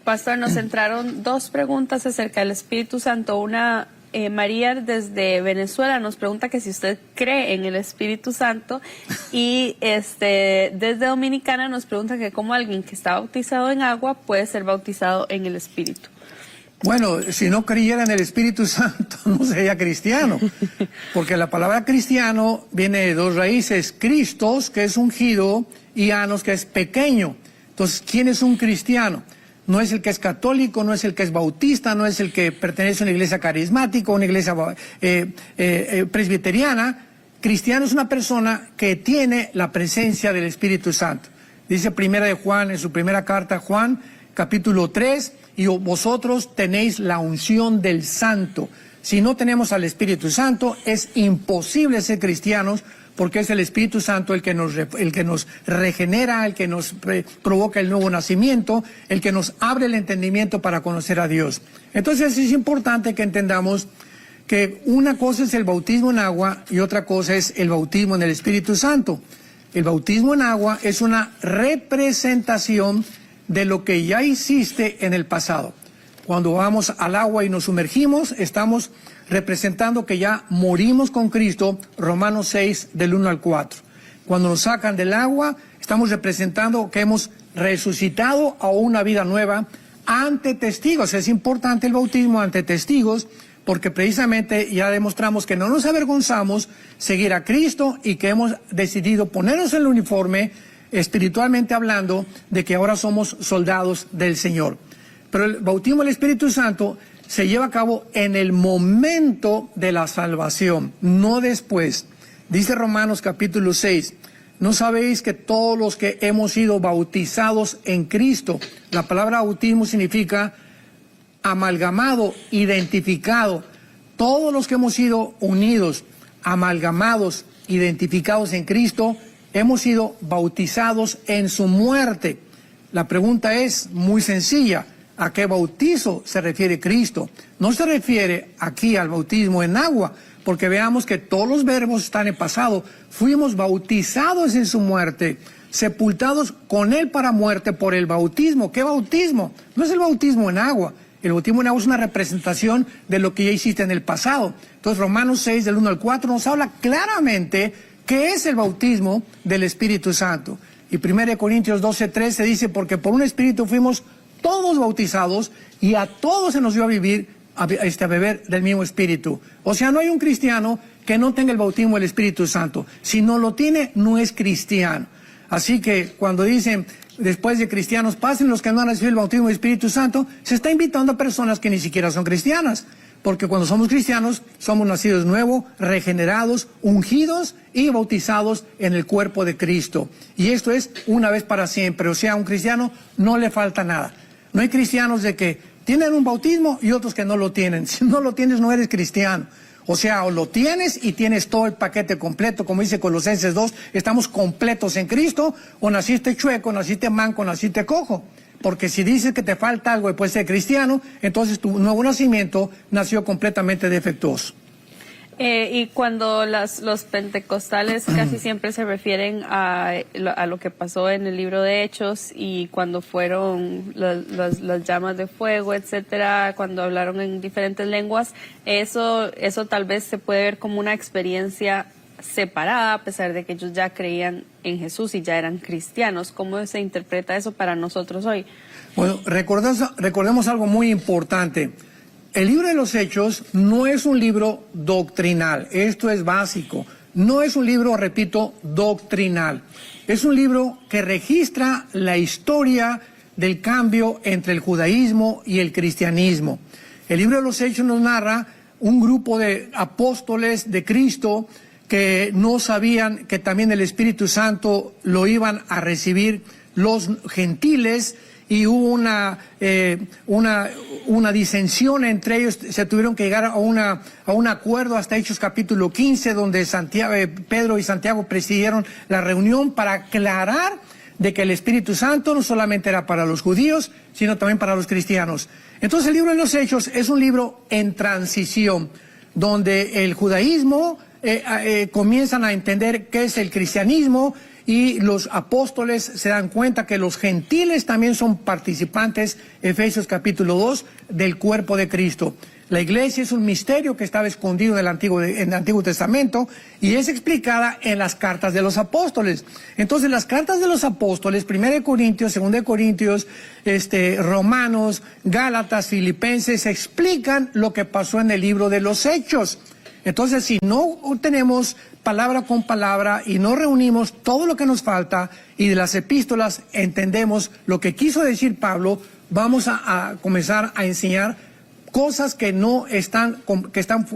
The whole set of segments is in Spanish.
Pastor, nos entraron dos preguntas acerca del Espíritu Santo. Una, María desde Venezuela nos pregunta que si usted cree en el Espíritu Santo, y desde Dominicana nos pregunta que cómo alguien que está bautizado en agua puede ser bautizado en el Espíritu. Bueno, si no creyera en el Espíritu Santo no sería cristiano, porque la palabra cristiano viene de dos raíces: Christos, que es ungido, y anos, que es pequeño. Entonces, ¿quién es un cristiano? No es el que es católico, no es el que es bautista, no es el que pertenece a una iglesia carismática, una iglesia presbiteriana. Cristiano es una persona que tiene la presencia del Espíritu Santo. Dice Primera de Juan, en su primera carta, Juan, capítulo 3, y vosotros tenéis la unción del Santo. Si no tenemos al Espíritu Santo, es imposible ser cristianos, porque es el Espíritu Santo el que nos regenera, el que nos provoca el nuevo nacimiento, el que nos abre el entendimiento para conocer a Dios. Entonces es importante que entendamos que una cosa es el bautismo en agua y otra cosa es el bautismo en el Espíritu Santo. El bautismo en agua es una representación de lo que ya hiciste en el pasado. Cuando vamos al agua y nos sumergimos, estamos representando que ya morimos con Cristo, Romanos 6, del 1 al 4. Cuando nos sacan del agua, estamos representando que hemos resucitado a una vida nueva ante testigos. Es importante el bautismo ante testigos, porque precisamente ya demostramos que no nos avergonzamos seguir a Cristo y que hemos decidido ponernos el uniforme, espiritualmente hablando, de que ahora somos soldados del Señor. Pero el bautismo del Espíritu Santo se lleva a cabo en el momento de la salvación, no después. Dice Romanos capítulo 6, ¿no sabéis que todos los que hemos sido bautizados en Cristo? La palabra bautismo significa amalgamado, identificado. Todos los que hemos sido unidos, amalgamados, identificados en Cristo, hemos sido bautizados en su muerte. La pregunta es muy sencilla: ¿a qué bautizo se refiere Cristo? No se refiere aquí al bautismo en agua, porque veamos que todos los verbos están en pasado. Fuimos bautizados en su muerte, sepultados con él para muerte por el bautismo. ¿Qué bautismo? No es el bautismo en agua. El bautismo en agua es una representación de lo que ya hiciste en el pasado. Entonces Romanos 6, del 1 al 4, nos habla claramente qué es el bautismo del Espíritu Santo. Y 1 Corintios 12, 13 dice, porque por un Espíritu fuimos todos bautizados y a todos se nos dio a beber del mismo Espíritu. O sea, no hay un cristiano que no tenga el bautismo del Espíritu Santo. Si no lo tiene, no es cristiano. Así que cuando dicen, después de cristianos, pasen los que no han recibido el bautismo del Espíritu Santo, se está invitando a personas que ni siquiera son cristianas. Porque cuando somos cristianos, somos nacidos nuevos, regenerados, ungidos y bautizados en el cuerpo de Cristo. Y esto es una vez para siempre. O sea, a un cristiano no le falta nada. No hay cristianos de que tienen un bautismo y otros que no lo tienen. Si no lo tienes, no eres cristiano. O sea, o lo tienes y tienes todo el paquete completo, como dice Colosenses 2, estamos completos en Cristo, o naciste chueco, naciste manco, naciste cojo. Porque si dices que te falta algo después de ser cristiano, entonces tu nuevo nacimiento nació completamente defectuoso. Y cuando los pentecostales casi siempre se refieren a lo que pasó en el libro de Hechos, y cuando fueron las llamas de fuego, etcétera, cuando hablaron en diferentes lenguas, eso tal vez se puede ver como una experiencia separada, a pesar de que ellos ya creían en Jesús y ya eran cristianos. ¿Cómo se interpreta eso para nosotros hoy? Bueno, recordemos algo muy importante. El libro de los Hechos no es un libro doctrinal, esto es básico. No es un libro, repito, doctrinal. Es un libro que registra la historia del cambio entre el judaísmo y el cristianismo. El libro de los Hechos nos narra un grupo de apóstoles de Cristo que no sabían que también el Espíritu Santo lo iban a recibir los gentiles, y hubo una disensión entre ellos. Se tuvieron que llegar a un acuerdo hasta Hechos capítulo 15, donde Pedro y Santiago presidieron la reunión para aclarar de que el Espíritu Santo no solamente era para los judíos, sino también para los cristianos. Entonces el libro de los Hechos es un libro en transición, donde el judaísmo comienzan a entender qué es el cristianismo, y los apóstoles se dan cuenta que los gentiles también son participantes, Efesios capítulo 2, del cuerpo de Cristo. La iglesia es un misterio que estaba escondido en el Antiguo Testamento y es explicada en las cartas de los apóstoles. Entonces, las cartas de los apóstoles, 1 Corintios, 2 Corintios, Romanos, Gálatas, Filipenses, explican lo que pasó en el libro de los Hechos. Entonces, si no tenemos palabra con palabra y no reunimos todo lo que nos falta y de las epístolas entendemos lo que quiso decir Pablo, vamos a comenzar a enseñar cosas que están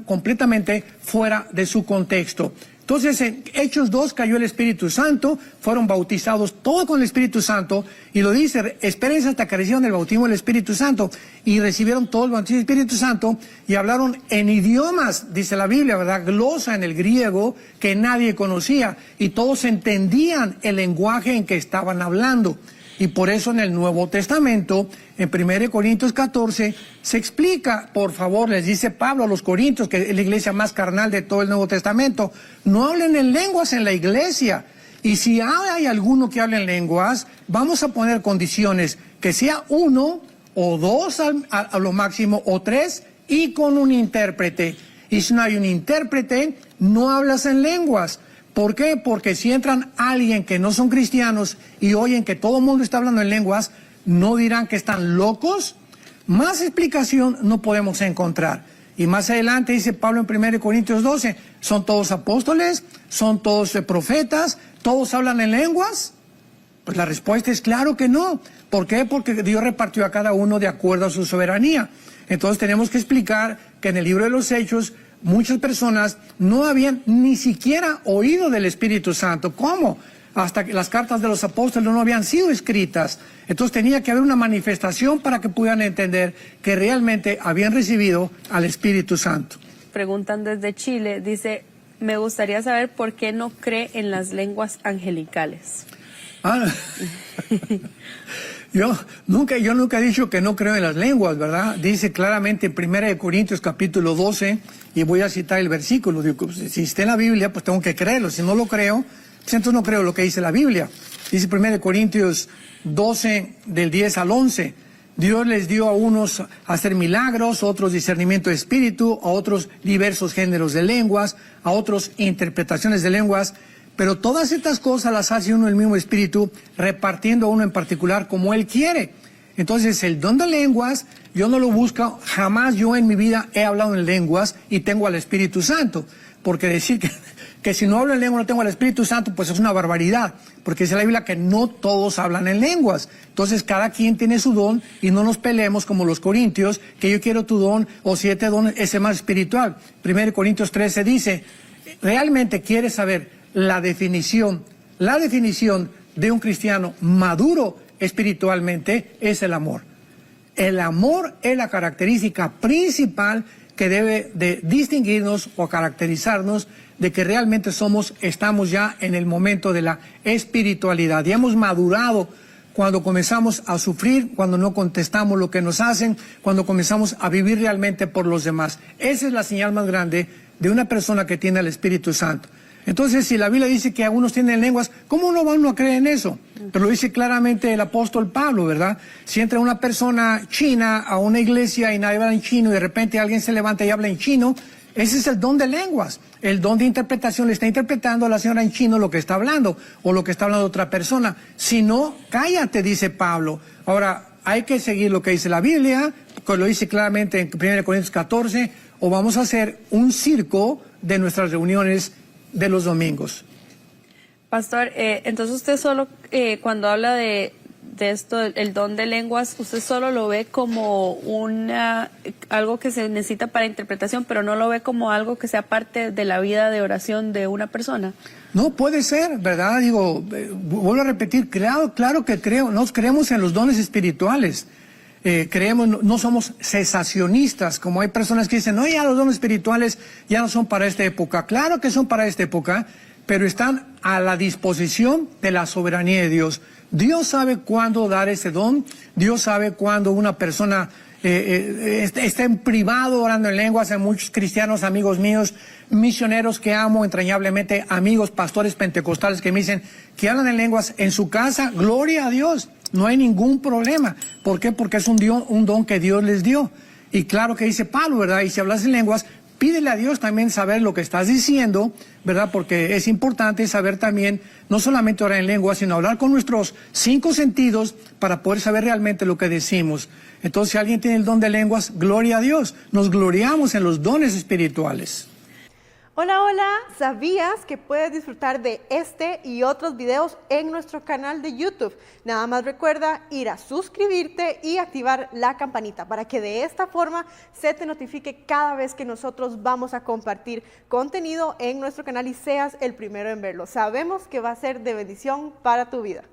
completamente fuera de su contexto. Entonces, en Hechos 2 cayó el Espíritu Santo, fueron bautizados todos con el Espíritu Santo, y lo dice, espérense hasta que reciban el bautismo del Espíritu Santo, y recibieron todo el bautismo del Espíritu Santo, y hablaron en idiomas, dice la Biblia, ¿verdad? Glosa en el griego, que nadie conocía, y todos entendían el lenguaje en que estaban hablando. Y por eso en el Nuevo Testamento, en 1 Corintios 14, se explica, por favor, les dice Pablo a los Corintios, que es la iglesia más carnal de todo el Nuevo Testamento, no hablen en lenguas en la iglesia. Y si hay alguno que hable en lenguas, vamos a poner condiciones, que sea 1 o 2 a lo máximo, o 3, y con un intérprete. Y si no hay un intérprete, no hablas en lenguas. ¿Por qué? Porque si entran alguien que no son cristianos y oyen que todo el mundo está hablando en lenguas, ¿no dirán que están locos? Más explicación no podemos encontrar. Y más adelante dice Pablo en 1 Corintios 12, ¿son todos apóstoles? ¿Son todos profetas? ¿Todos hablan en lenguas? Pues la respuesta es claro que no. ¿Por qué? Porque Dios repartió a cada uno de acuerdo a su soberanía. Entonces tenemos que explicar que en el libro de los Hechos muchas personas no habían ni siquiera oído del Espíritu Santo. ¿Cómo? Hasta que las cartas de los apóstoles no habían sido escritas. Entonces tenía que haber una manifestación para que pudieran entender que realmente habían recibido al Espíritu Santo. Preguntan desde Chile, dice, me gustaría saber por qué no cree en las lenguas angelicales. Yo nunca he dicho que no creo en las lenguas, ¿verdad? Dice claramente en 1 Corintios capítulo 12, y voy a citar el versículo, digo, si está en la Biblia, pues tengo que creerlo, si no lo creo, pues entonces no creo lo que dice la Biblia. Dice 1 Corintios 12, del 10 al 11, Dios les dio a unos hacer milagros, a otros discernimiento de espíritu, a otros diversos géneros de lenguas, a otros interpretaciones de lenguas, pero todas estas cosas las hace uno el mismo Espíritu, repartiendo a uno en particular como Él quiere. Entonces, el don de lenguas, yo no lo busco, jamás yo en mi vida he hablado en lenguas y tengo al Espíritu Santo. Porque decir que si no hablo en lengua no tengo al Espíritu Santo, pues es una barbaridad. Porque dice la Biblia que no todos hablan en lenguas. Entonces, cada quien tiene su don y no nos peleemos como los corintios, que yo quiero tu don o si este don es el más espiritual. 1 Corintios 13 dice, ¿realmente quieres saber la definición de un cristiano maduro espiritualmente? Es el amor. El amor es la característica principal que debe de distinguirnos o caracterizarnos de que realmente estamos ya en el momento de la espiritualidad. Y hemos madurado cuando comenzamos a sufrir, cuando no contestamos lo que nos hacen, cuando comenzamos a vivir realmente por los demás. Esa es la señal más grande de una persona que tiene el Espíritu Santo. Entonces, si la Biblia dice que algunos tienen lenguas, ¿cómo no va uno a creer en eso? Pero lo dice claramente el apóstol Pablo, ¿verdad? Si entra una persona china a una iglesia y nadie habla en chino y de repente alguien se levanta y habla en chino, ese es el don de lenguas. El don de interpretación le está interpretando a la señora en chino lo que está hablando o lo que está hablando otra persona. Si no, cállate, dice Pablo. Ahora, hay que seguir lo que dice la Biblia, que lo dice claramente en 1 Corintios 14, o vamos a hacer un circo de nuestras reuniones de los domingos. Pastor, entonces usted solo, cuando habla de esto, el don de lenguas, usted solo lo ve como algo que se necesita para interpretación, pero no lo ve como algo que sea parte de la vida de oración de una persona. No puede ser, ¿verdad? Digo, vuelvo a repetir, claro que creo, nos creemos en los dones espirituales. Creemos, no somos cesacionistas, como hay personas que dicen, no, ya los dones espirituales ya no son para esta época. Claro que son para esta época, pero están a la disposición de la soberanía de Dios. Dios sabe cuándo dar ese don, Dios sabe cuándo una persona está en privado orando en lenguas. Hay muchos cristianos, amigos míos, misioneros que amo entrañablemente, amigos, pastores pentecostales que me dicen que hablan en lenguas en su casa. Gloria a Dios, no hay ningún problema. ¿Por qué? Porque es un don que Dios les dio. Y claro que dice Pablo, ¿verdad? Y si hablas en lenguas, pídele a Dios también saber lo que estás diciendo, ¿verdad? Porque es importante saber también, no solamente orar en lenguas, sino hablar con nuestros 5 sentidos para poder saber realmente lo que decimos. Entonces, si alguien tiene el don de lenguas, gloria a Dios. Nos gloriamos en los dones espirituales. Hola, hola, ¿sabías que puedes disfrutar de este y otros videos en nuestro canal de YouTube? Nada más recuerda ir a suscribirte y activar la campanita para que de esta forma se te notifique cada vez que nosotros vamos a compartir contenido en nuestro canal y seas el primero en verlo. Sabemos que va a ser de bendición para tu vida.